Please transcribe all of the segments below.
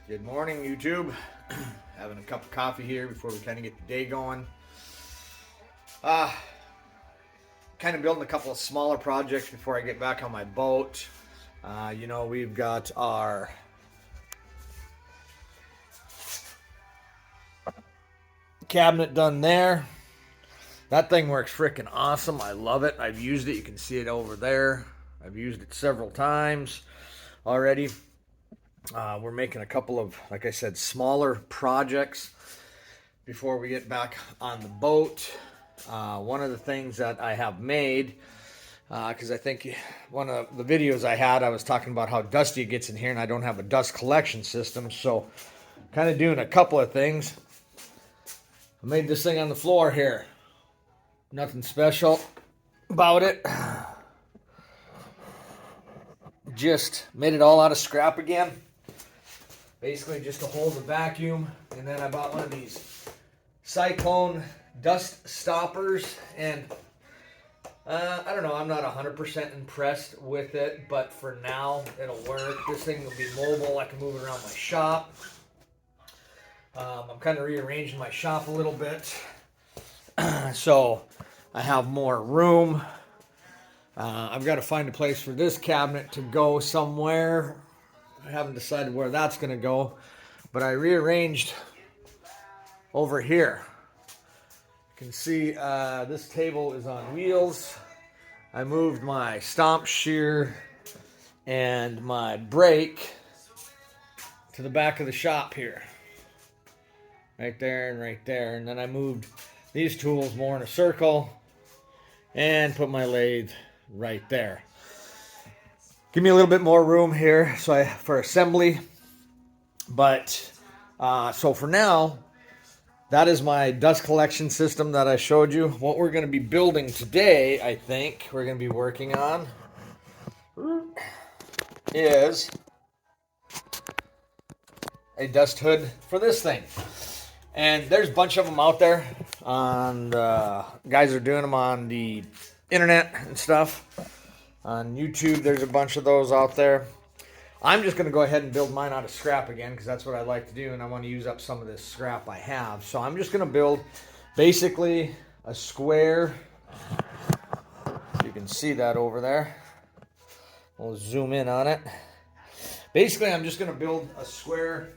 Good morning, YouTube. Having a cup of coffee here before we kind of get the day going. Kind of building a couple of smaller projects before I get back on my boat. We've got our cabinet done there. That thing works freaking awesome. I love it. I've used it. You can see it over there. I've used it several times already. We're making a couple of, like I said, smaller projects before we get back on the boat. One of the things that I have made, because I think one of the videos I had, I was talking about how dusty it gets in here and I don't have a dust collection system. So kind of doing a couple of things. I made this thing on the floor here. Nothing special about it. Just made it all out of scrap again. Basically just to hold the vacuum. And then I bought one of these cyclone dust stoppers. And I don't know, I'm not 100% impressed with it. But for now, it'll work. This thing will be mobile. I can move it around my shop. I'm kind of rearranging my shop a little bit. So I have more room. I've got to find a place for this cabinet to go somewhere. I haven't decided where that's going to go, but I rearranged over here. You can see this table is on wheels. I moved my stomp shear and my brake to the back of the shop here. Right there and right there. And then I moved these tools more in a circle and put my lathe right there. Give me a little bit more room here for assembly. But so for now, that is my dust collection system that I showed you. What we're going to be building today, I think we're going to be working on is a dust hood for this thing. And there's a bunch of them out there. And guys are doing them on the internet and stuff. On YouTube, there's a bunch of those out there. I'm just going to go ahead and build mine out of scrap again because that's what I like to do, and I want to use up some of this scrap I have. So I'm just going to build basically a square. You can see that over there. We'll zoom in on it. Basically, I'm just going to build a square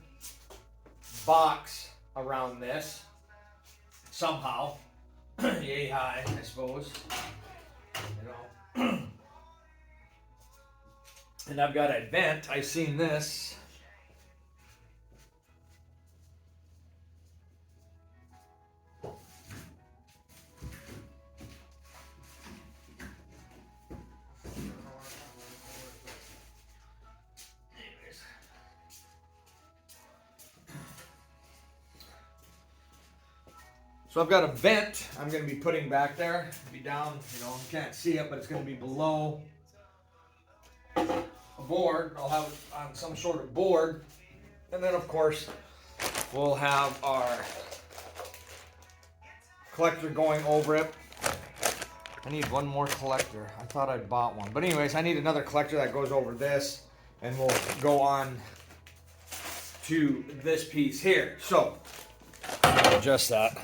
box around this somehow. Yay high, I suppose. You know. And I've got a vent. I seen this. Anyways. So I've got a vent I'm going to be putting back there. It'll be down, you can't see it, but it's going to be below a board. I'll have it on some sort of board, and then of course we'll have our collector going over it. I need one more collector. I thought I bought one, but anyways, I need another collector that goes over this, and we'll go on to this piece here. So adjust that.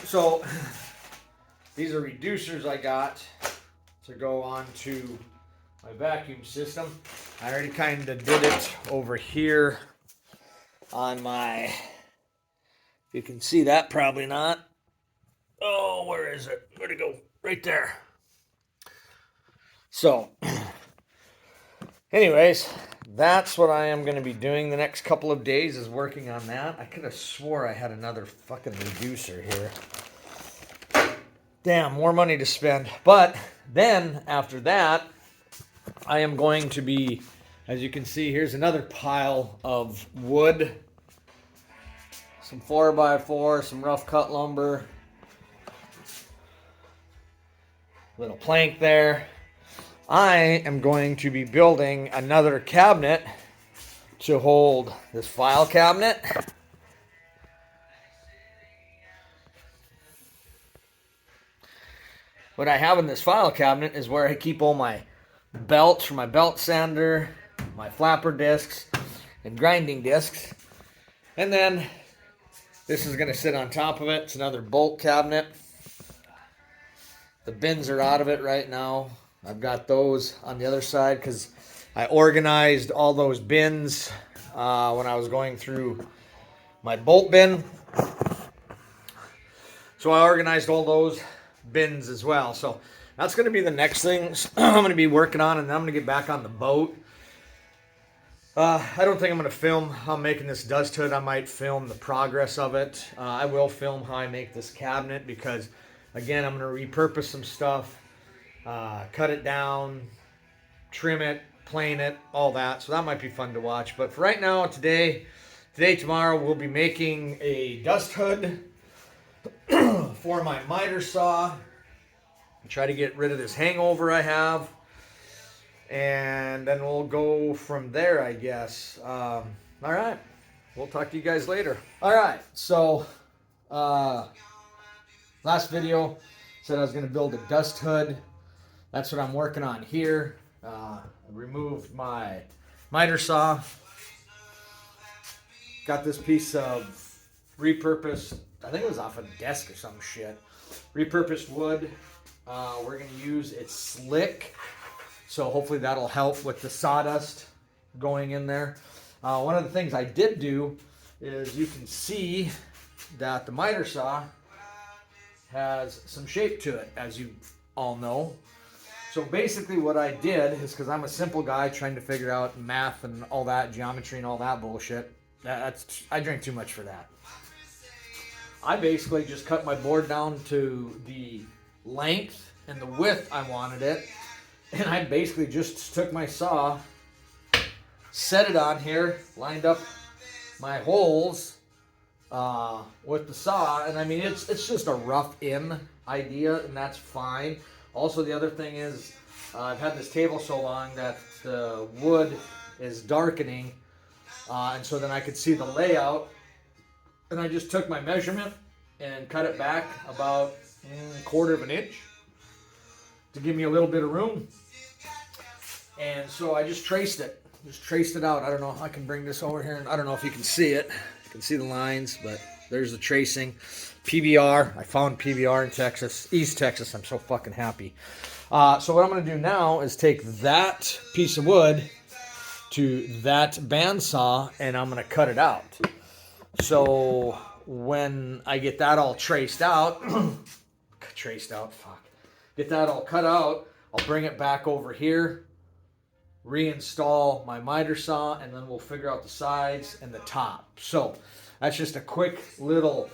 So these are reducers I got to go on to my vacuum system. I already kind of did it over here on my, you can see that probably not. Oh, where is it? Where'd it go? Right there. So, anyways, that's what I am going to be doing the next couple of days, is working on that. I could have swore I had another fucking reducer here. Damn, more money to spend. But then, after that, I am going to be, as you can see, here's another pile of wood. Some 4x4, some rough cut lumber. Little plank there. I am going to be building another cabinet to hold this file cabinet. What I have in this file cabinet is where I keep all my belts for my belt sander, my flapper discs and grinding discs. And then this is going to sit on top of it. It's another bolt cabinet. The bins are out of it right now. I've got those on the other side because I organized all those bins when I was going through my bolt bin. So I organized all those bins as well. So that's going to be the next thing I'm going to be working on, and then I'm going to get back on the boat. I don't think I'm going to film how I'm making this dust hood. I might film the progress of it. I will film how I make this cabinet because, again, I'm going to repurpose some stuff, cut it down, trim it, plane it, all that. So that might be fun to watch. But for right now, today, tomorrow, we'll be making a dust hood for my miter saw. Try to get rid of this hangover I have. And then we'll go from there, I guess. All right. We'll talk to you guys later. All right. So, last video said I was going to build a dust hood. That's what I'm working on here. I removed my miter saw. Got this piece of repurposed, I think it was off a desk or some shit. Repurposed wood. We're going to use, it's slick. So hopefully that'll help with the sawdust going in there. One of the things I did do is you can see that the miter saw has some shape to it, as you all know. So basically what I did is, because I'm a simple guy trying to figure out math and all that, geometry and all that bullshit, I drink too much for that. I basically just cut my board down to the length and the width I wanted it. And I basically just took my saw, set it on here, lined up my holes with the saw. And I mean, it's just a rough in idea, and that's fine. Also, the other thing is, I've had this table so long that the wood is darkening. And so then I could see the layout. And I just took my measurement and cut it back about a quarter of an inch to give me a little bit of room. And so I just traced it out. I don't know, I can bring this over here, and I don't know if you can see it. You can see the lines, but there's the tracing. PBR, I found PBR in Texas, East Texas. I'm so fucking happy. So what I'm going to do now is take that piece of wood to that bandsaw, and I'm going to cut it out. So when I get that all traced out, get that all cut out, I'll bring it back over here, reinstall my miter saw, and then we'll figure out the sides and the top. So that's just a quick little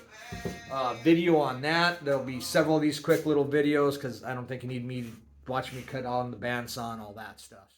video on that. There'll be several of these quick little videos because I don't think you need me to watch me cut on the bandsaw and all that stuff.